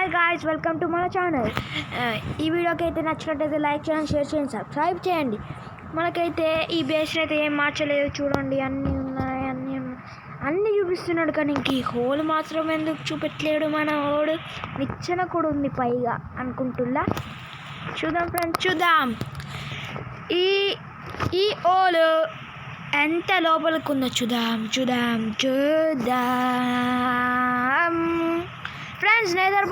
Hi guys, welcome to మన channel. ఈ వీడియోకి అయితే నచ్చినట్టయితే లైక్ చేయండి, షేర్ చేయండి, సబ్స్క్రైబ్ చేయండి. మనకైతే ఈ బేస్ని అయితే ఏం మార్చలేదు, చూడండి అన్నీ ఉన్నాయి, అన్నీ చూపిస్తున్నాడు. కానీ ఇంక ఈ హోల్ మాత్రం ఎందుకు చూపెట్టలేడు మన హోడు? నిచ్చెన కూడా ఉంది పైగా అనుకుంటున్నా. చూద్దాం ఫ్రెండ్స్, చూద్దాం ఈ హోల్ ఎంత లోపలికి ఉందో చూద్దాం ఫ్రెండ్స్. నేదర్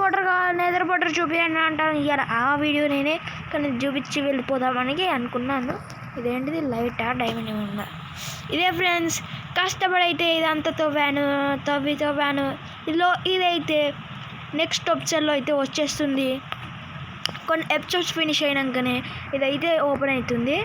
పోటర్ చూపించండి అంటాను ఇవాళ ఆ వీడియో నేనే, కానీ చూపించి వెళ్ళిపోదామని అనుకున్నాను. ఇదేంటిది లైటా డైమండ్ ఏమన్నా? ఇదే ఫ్రెండ్స్, కష్టపడైతే ఇదంతా తవ్వాను. ఇదైతే నెక్స్ట్ ఎపిసోడ్లో అయితే వచ్చేస్తుంది. కొన్ని ఎపిసోడ్స్ ఫినిష్ అయినాకనే ఇదైతే ఓపెన్ అవుతుంది.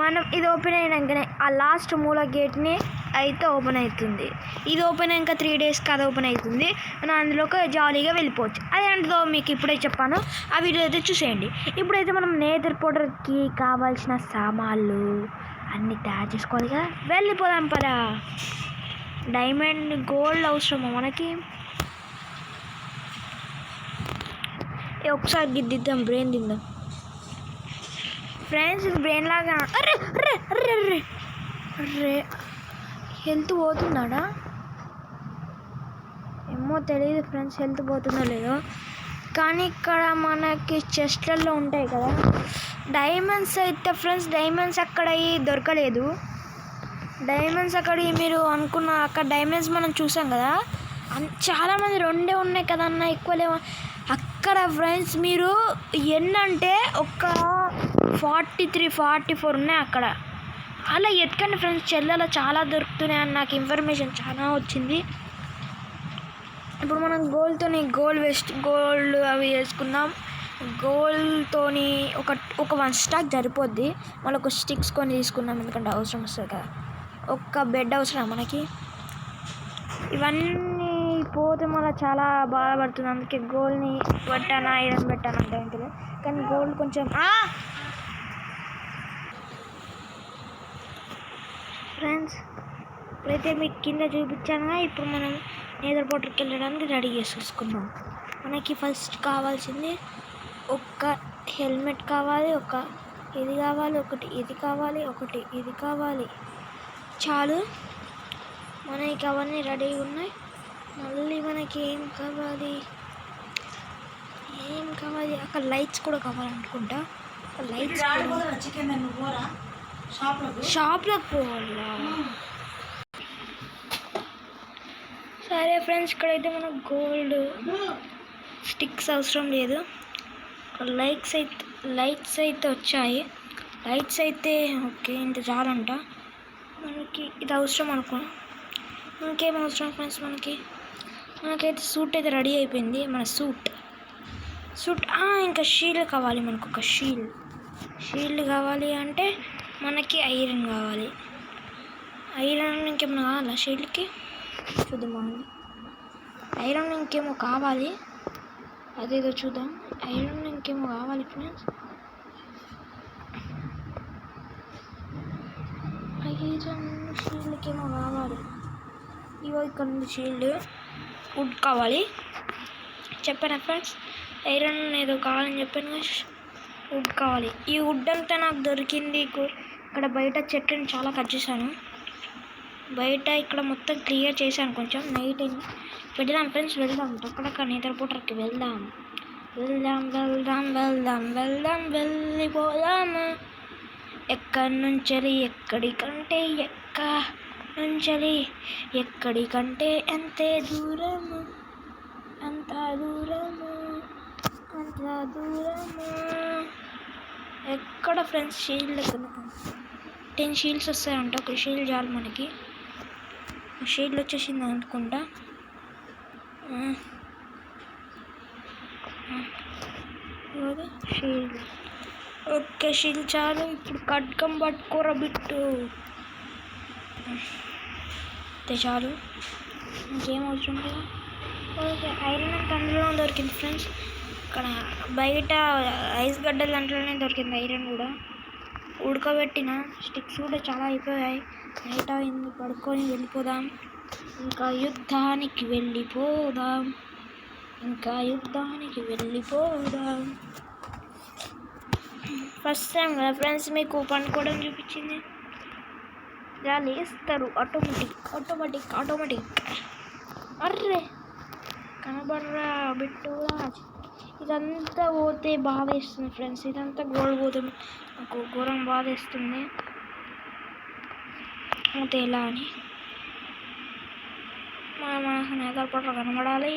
మనం ఇది ఓపెన్ అయినాకనే ఆ లాస్ట్ మూల గేట్ని అయితే ఓపెన్ అవుతుంది. ఇది ఓపెన్ అయ్యాక 3 డేస్కి అది ఓపెన్ అవుతుంది. మనం అందులోకి జాలీగా వెళ్ళిపోవచ్చు. అదేంటిదో మీకు ఇప్పుడే చెప్పాను, ఆ వీడియో అయితే చూసేయండి. ఇప్పుడైతే మనం నేదర్ పోర్టల్కి కావాల్సిన సామాన్లు అన్నీ తయారు చేసుకోవాలి కదా, వెళ్ళిపోదాం పదా. డైమండ్ గోల్డ్ అవసరమా మనకి? ఒకసారి గిద్దిద్దాం, బ్రెయిన్ తిందాం ఫ్రెండ్స్. ఇది బ్రెయిన్ లాగా. అర్రే హెల్త్ పోతున్నాడా ఏమో తెలియదు ఫ్రెండ్స్, హెల్త్ పోతుందో లేదో. కానీ ఇక్కడ మనకి చెస్ట్లలో ఉంటాయి కదా డైమండ్స్. అయితే ఫ్రెండ్స్ డైమండ్స్ అక్కడ దొరకలేదు. డైమండ్స్ అక్కడ మీరు అనుకున్న అక్కడ డైమండ్స్ మనం చూసాం కదా, చాలామంది 2 ఉన్నాయి కదన్న, ఎక్కువ లేవు అక్కడ ఫ్రెండ్స్. మీరు ఎన్నంటే ఒక 43, 44 ఉన్నాయి అక్కడ. అలా ఎత్తుకండి ఫ్రెండ్స్, చెల్లెలో చాలా దొరుకుతున్నాయి అని నాకు ఇన్ఫర్మేషన్ చాలా వచ్చింది. ఇప్పుడు మనం గోల్డ్ అవి వేసుకున్నాం. గోల్డ్తోని ఒక 1 స్టాక్ సరిపోద్ది. మళ్ళీ ఒక స్టిక్స్ కొని తీసుకున్నాం, ఎందుకంటే అవసరం వస్తుంది కదా. ఒక బెడ్ అవసరం మనకి. ఇవన్నీ పోతే మళ్ళీ చాలా బాధపడుతుంది. అందుకే గోల్డ్ని పెట్టాను, ఐరన్ పెట్టాను అంటే ఏంటిది. కానీ గోల్డ్ కొంచెం ఫ్రెండ్స్ ఇప్పుడైతే మీకు కింద చూపించాను. ఇప్పుడు మనం నేదర్ పోర్టల్కి వెళ్ళడానికి రెడీ చేసేసుకున్నాం. మనకి ఫస్ట్ కావాల్సింది ఒక హెల్మెట్ కావాలి, ఇది కావాలి, ఒకటి ఇది కావాలి. చాలు, మనకి అవన్నీ రెడీగా ఉన్నాయి. మళ్ళీ మనకి ఏం కావాలి, అక్కడ లైట్స్ కూడా కావాలనుకుంటా. లైట్స్ షాప్లోకి పోవాలా? సరే ఫ్రెండ్స్, ఇక్కడైతే మనకు గోల్డ్ స్టిక్స్ అవసరం లేదు. లైట్స్ అయితే వచ్చాయి. లైట్స్ అయితే ఓకే, ఇంత చాలంట. మనకి ఇది అవసరం అనుకో. ఇంకేం అవసరం ఫ్రెండ్స్? మనకైతే సూట్ అయితే రెడీ అయిపోయింది. మన సూట్ ఇంకా షీల్డ్ కావాలి. మనకు ఒక షీల్డ్ కావాలి అంటే మనకి ఐరన్ కావాలి. ఐరన్ ఇంకేమైనా కావాలా షీల్డ్కి? చూద్దాం. ఐరన్ ఇంకేమో కావాలి, అదేదో చూద్దాం. ఐరన్ ఇంకేమో కావాలి ఫ్రెండ్స్. ఐరన్ షీల్డ్కి ఏమో కావాలి. ఇగో ఇక్కడ ఉంది షీల్డ్. వుడ్ కావాలి చెప్పాను ఫ్రెండ్స్. ఐరన్ ఏదో కావాలని చెప్పాను కదా, వుడ్ కావాలి. ఈ వుడ్ అంతా నాకు దొరికింది ఇక్కడ బయట చెట్లను చాలా కట్ చేశాను. బయట ఇక్కడ మొత్తం క్లియర్ చేశాను. కొంచెం నైట్ వెళ్దాం ఫ్రెండ్స్, వెళ్దాం అక్కడక్కడ నేదర్ పోర్టల్కి వెళ్దాం. వెళ్ళిపోదాము. ఎక్కడి నుంచి ఎక్కడికంటే ఎక్కడికంటే అంత దూరము. ఎక్కడ ఫ్రెండ్స్ షీల్డ్ కనుక 10 షీల్డ్స్ వస్తాయంట. ఒక షీల్డ్ చాలు మనకి. షీల్డ్ వచ్చేసింది అనుకుంటా. షీల్డ్ ఓకే, షీల్డ్ చాలు. ఇప్పుడు ఖడ్గం పట్టుకోర బిట్టు అంతే చాలు, ఇంకేం అవసరం కదా. ఓకే, ఐరన్ అంటే అందులో దొరికింది ఫ్రెండ్స్. ఇక్కడ బయట ఐస్ గడ్డల దాంట్లోనే దొరికింది ఐరన్ కూడా. ఉడకబెట్టిన స్టిక్స్ కూడా చాలా అయిపోయాయి. నైట్ అయింది, పడుకొని వెళ్ళిపోదాం. ఇంకా యుద్ధానికి వెళ్ళిపోదాం. ఇంకా యుద్ధానికి వెళ్ళిపోదాం. ఫస్ట్ టైం కదా ఫ్రెండ్స్ మీకు పనుకోవడం చూపించింది. ఇలా లేస్తారు ఆటోమేటిక్. అర్రే కనబడరా బిట్టురాజ్. ఇదంతా పోతే బాధ వేస్తుంది ఫ్రెండ్స్. ఇదంతా గోల్డ్ పోతుంది, నాకు ఘోరం బాధ వేస్తుంది. అయితే ఎలా అని మనకు నేదర్ పోర్టల్ కనబడాలి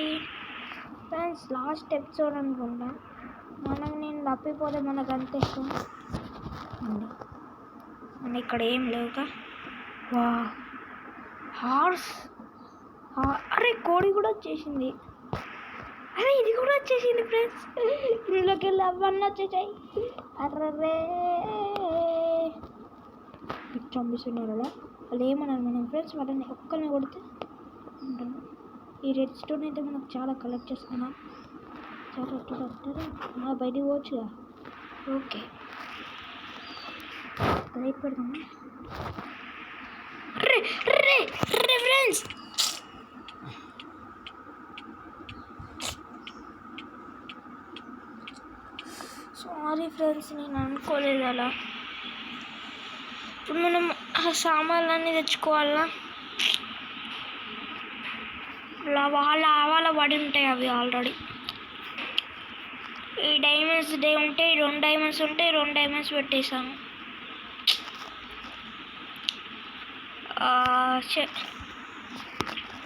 ఫ్రెండ్స్. లాస్ట్ ఎపిసోడ్ అనుకుంటా. నేను తప్పిపోతే మనకు అంత ఇష్టం. మన ఇక్కడ ఏం లేవుగా. వా హార్స్. అరే కోడి కూడా వచ్చేసింది. అరే ఇది కూడా వచ్చేసింది ఫ్రెండ్స్. ఇందులోకి వెళ్ళి అవన్నీ వచ్చేసాయి. అర్రే చంపిస్తున్నారు అలా. వాళ్ళు ఏమన్నారు మనం ఫ్రెండ్స్, వాళ్ళని ఒక్కరిని కొడితే ఉంటాను. ఈ రెడ్ స్టోన్ అయితే మనకు చాలా కలెక్ట్ చేసుకున్నాం. చాలా బయటికి పోవచ్చుగా. ఓకే లైట్ పెడదామా. ఫ్రెండ్స్ సారీ ఫ్రెండ్స్, నేను అనుకోలేదు అలా. ఇప్పుడు మనం ఆ సామాన్లన్నీ తెచ్చుకోవాలా. వాళ్ళ పడి ఉంటాయి అవి ఆల్రెడీ. ఈ డైమండ్స్ డే ఉంటే 2 డైమండ్స్ ఉంటాయి, 2 డైమండ్స్ పెట్టేసాను.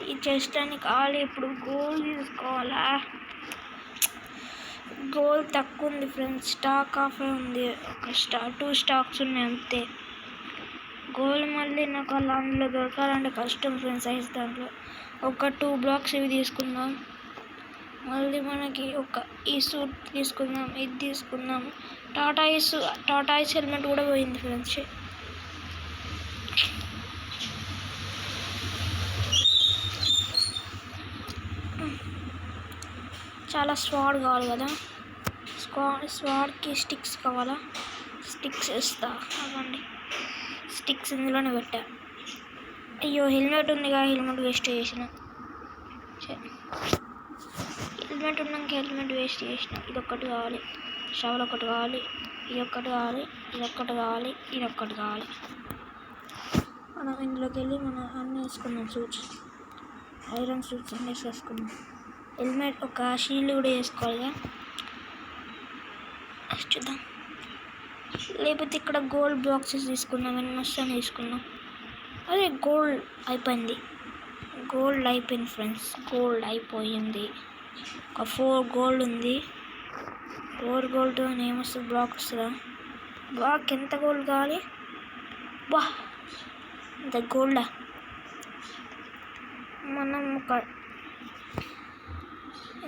ఈ చెస్ట్ అని కావాలి. ఇప్పుడు గోల్డ్ తీసుకోవాలా. గోల్డ్ తక్కువ ఉంది ఫ్రెండ్స్, స్టాక్ ఆఫ్ ఉంది. ఒక 2 స్టాక్స్ ఉన్నాయి అంతే. గోల్డ్ మళ్ళీ నాకు అలా అందులో దొరకాలంటే కష్టం ఫ్రెండ్స్. సైజ్ దాంట్లో ఒక 2 బ్లాక్స్ ఇవి తీసుకుందాం. మళ్ళీ మనకి ఈ సూట్ తీసుకుందాం, ఇది తీసుకుందాం. టాటాయిస్ హెల్మెట్ కూడా పోయింది ఫ్రెండ్స్. చాలా స్వాడ్ కావాలి కదా. స్వాడ్కి స్టిక్స్ కావాలా. స్టిక్స్ ఇస్తా అవ్వండి. స్టిక్స్ ఇందులోనే పెట్టా. అయ్యో హెల్మెట్ ఉందిగా, హెల్మెట్ వేస్ట్ చేసిన. హెల్మెట్ ఉన్నాక హెల్మెట్ వేస్ట్ చేసిన. ఇదొక్కటి కావాలి, షవల్ ఒకటి కావాలి, ఇదొక్కటి కావాలి, ఇదొక్కటి కావాలి, ఇదొక్కటి కావాలి. మనం ఇందులోకి వెళ్ళి మనం అన్నీ వేసుకుందాం. సూట్స్, ఐరన్ సూట్స్ అన్నీ వేసుకుందాం. హెల్మెట్ ఒక షీల్డ్ కూడా వేసుకోవాలిగా. చూద్దాం. లేకపోతే ఇక్కడ గోల్డ్ బాక్సెస్ తీసుకుందాం. ఎన్ని వస్తాయని తీసుకుందాం. అదే గోల్డ్ అయిపోయింది ఫ్రెండ్స్. గోల్డ్ అయిపోయింది. ఒక 4 గోల్డ్ ఉంది. 4 గోల్డ్ ఏమొస్తుంది, బ్లాక్ వస్తుందా. బ్లాక్ ఎంత గోల్డ్ కావాలి. బా ఇంత గోల్డా. మనం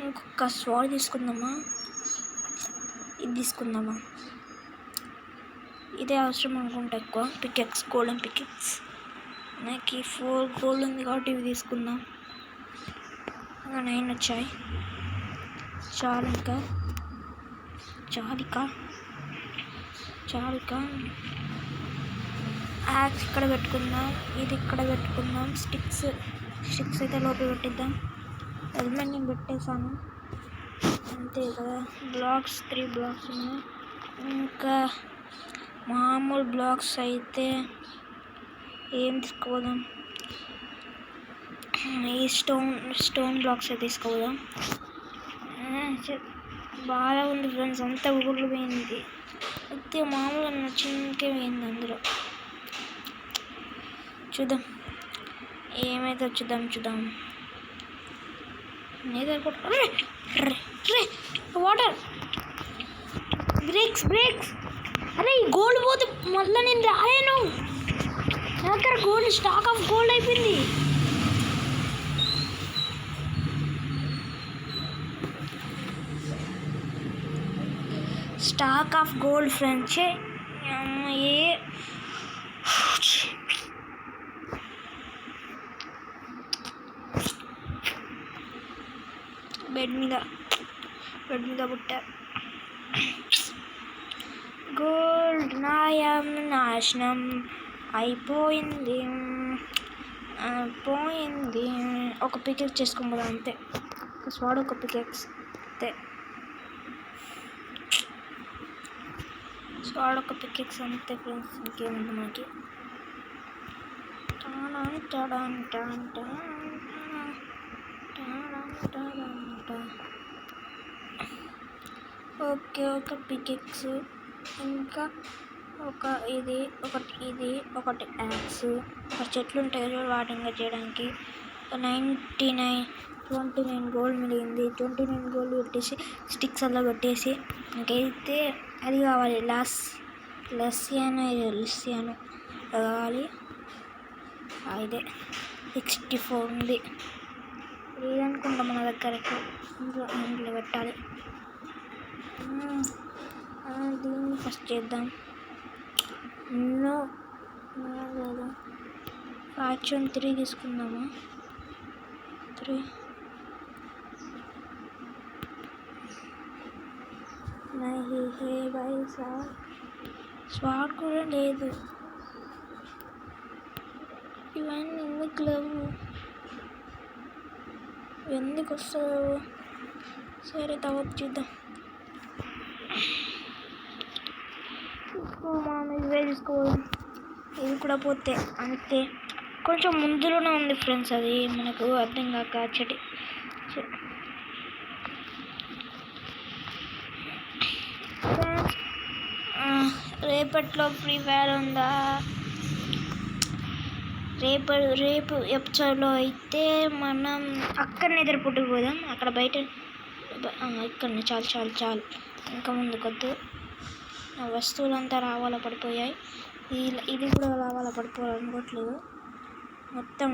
ఇంకొక స్వాడ్ తీసుకుందామా, ఇది తీసుకుందామా. ఇదే అవసరం అనుకుంటా ఎక్కువ. Pickaxe, golden pickaxe. నాకు 4 గోల్డ్ ఉంది కాబట్టి ఇవి తీసుకుందాం. 9 వచ్చాయి. చాలిక యాక్స్ ఇక్కడ పెట్టుకుందాం, ఇది ఇక్కడ పెట్టుకుందాం. స్టిక్స్ అయితే లోపల పెట్టిద్దాం. హెల్మెట్ నేను పెట్టేసాను అంతే కదా. బ్లాక్స్ 3 బ్లాక్స్ ఉన్నాయి. ఇంకా మామూలు బ్లాక్స్ అయితే ఏం తీసుకోదాం. ఈ స్టోన్ బ్లాక్స్ తీసుకోదాం. బాగా ఉంది ఫ్రెండ్స్. అంతా ఊళ్ళు పోయింది. అయితే మామూలుగా చిన్నకే పోయింది అందులో. చూద్దాం ఏమైతే చూద్దాం. Water breaks. అరే ఈ గోల్డ్ పోతే మళ్ళీ నేను రాలేను. నా దగ్గర గోల్డ్ స్టాక్ ఆఫ్ గోల్డ్ అయిపోయింది. Stock of gold friends. Bed మీద పుట్టా. గోల్డ్ నాశనం అయిపోయింది. ఒక పికెక్ చేసుకుందాం అంతే. ఒక స్వాడ్ ఒక పికెక్స్ అంతే. స్వాడ్ ఒక పికెక్స్ అంతే ఫ్రెండ్స్, ఇంకేముంది మనకి. ఓకే, ఒక పికెక్స్, ఇంకా ఇది ఒకటి యాక్స్, ఒక చెట్లు ఉంటాయి చూడు వాటింగ్ చేయడానికి. 29 గోల్డ్ మిగిలింది. 29 గోల్డ్ పెట్టేసి స్టిక్స్ అలా పెట్టేసి ఇంకైతే అది కావాలి. లెస్సియాను కావాలి. ఇదే 64 ఉంది. లేదనుకుంటా మన దగ్గర ఇంట్లో పెట్టాలి. దీన్ని ఫస్ట్ చేద్దాం. లేదు, ఫ్యాక్షన్ 3 తీసుకుందామా? 3 స్వాడ్ కూడా లేదు. ఇవన్నీ ఎందుకు లేవు, ఎందుకు వస్తావు? సరే తర్వాత చూద్దాం. మనం ఇవే తీసుకోవాలి. ఇది కూడా పోతే అంతే. కొంచెం ముందులోనే ఉంది ఫ్రెండ్స్, అది మనకు అర్థం కాక చెటి. రేపట్లో ఫ్రీ ఫైర్ ఉందా? రేపు ఎపిసోడ్లో అయితే మనం అక్కడ నిద్రపుట్టుకు పోదాం. అక్కడ బయట ఇక్కడ చాలు ఇంకా ముందుకొద్దు. వస్తువులంతా రావాల పడిపోయాయి. ఇది కూడా రావాల పడిపోవాలనుకోవట్లేదు. మొత్తం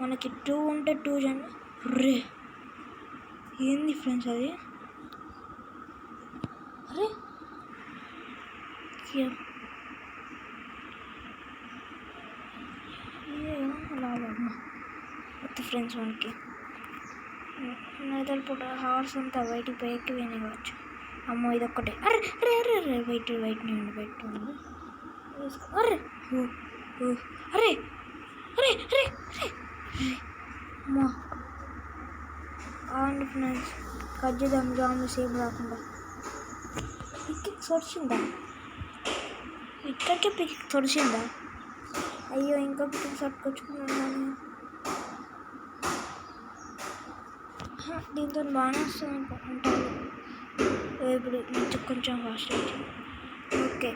మనకి 2 ఉంటే 2 రే ఏంది ఫ్రెండ్స్ అది? అరే మొత్తం ఫ్రెండ్స్ మనకి నిద్రపూట హార్స్ అంతా బయటికి పైకి వినవచ్చు. అమ్మో ఇదొక్కటే. అరే బయట ఉంది. అరే అమ్మా అవును ఫ్రెండ్స్, కజ్జిదాం జాములు సేమ్ రాకుండా. పిక్కి వచ్చిందా? ఇక్కడికే పిక్కి వచ్చిందా? అయ్యో, ఇంకా పిక్కి పట్టుకొచ్చుకున్నాను. దీంతో బాగానే వస్తుంది అనుకుంటాను. ఇప్పుడు నుంచి కొంచెం ఫాస్ట్ వచ్చింది. ఓకే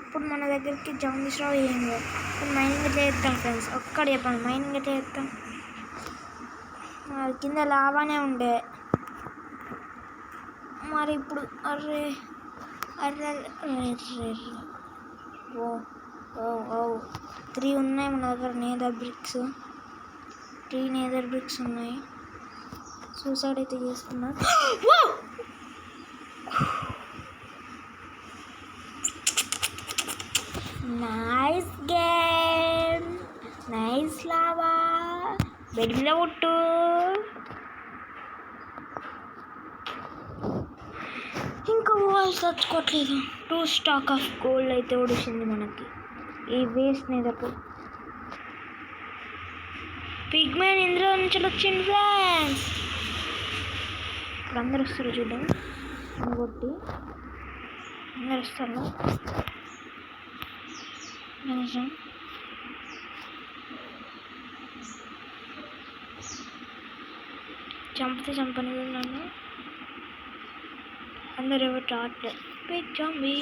ఇప్పుడు మన దగ్గరికి జాంబీస్ రావు ఏం లేదు. మైనింగ్ ఎట్లా చేస్తాం ఫ్రెండ్స్? ఒక్కడే చెప్పండి, మైనింగ్ ఎట్లా చేస్తాం? కింద లావానే ఉండే మరి ఇప్పుడు. అర్రే ఓ 3 ఉన్నాయి మన దగ్గర. నేదర్ బ్రిక్స్ 3 నేదర్ బ్రిక్స్ ఉన్నాయి. సూసైడ్ అయితే చేసుకున్నాను. Nice game, nice lava. Bed మీద కొట్టు. ఇంకా వాల్స్ తెచ్చుకోవట్లేదు. 2 స్టాక్ ఆఫ్ గోల్డ్ అయితే ఒడిసింది మనకి. ఈ వేస్ట్ నేదకు పిగ్మెన్ ఇందులో నుంచి వచ్చింది ఫ్రెండ్స్. ఇప్పుడు అందరు వస్తారు చూద్దాం. కొట్టి అందరు వస్తారు. నిజం చంపని నన్ను అందరు ఎవరు రావట్లేదు. బిగ్ జాంబీ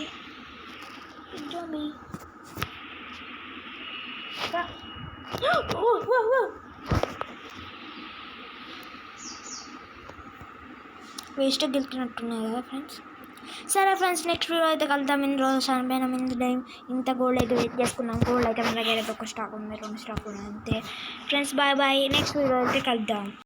వేస్ట్ గెలుతున్నట్టున్నాయి కదా ఫ్రెండ్స్. సరే ఫ్రెండ్స్, నెక్స్ట్ వీడియో అయితే కలుద్దాం. ఇన్ని రోజులు చనిపోయినాం, ఇంత గోల్డ్ అయితే వెయిట్ చేసుకున్నాం. గోల్డ్ అయితే మన దగ్గర అయితే 1 స్టాక్ ఉంది, 2 స్టాక్ ఉంది అంతే ఫ్రెండ్స్. బాయ్. నెక్స్ట్ వీడియో అయితే కలుద్దాం.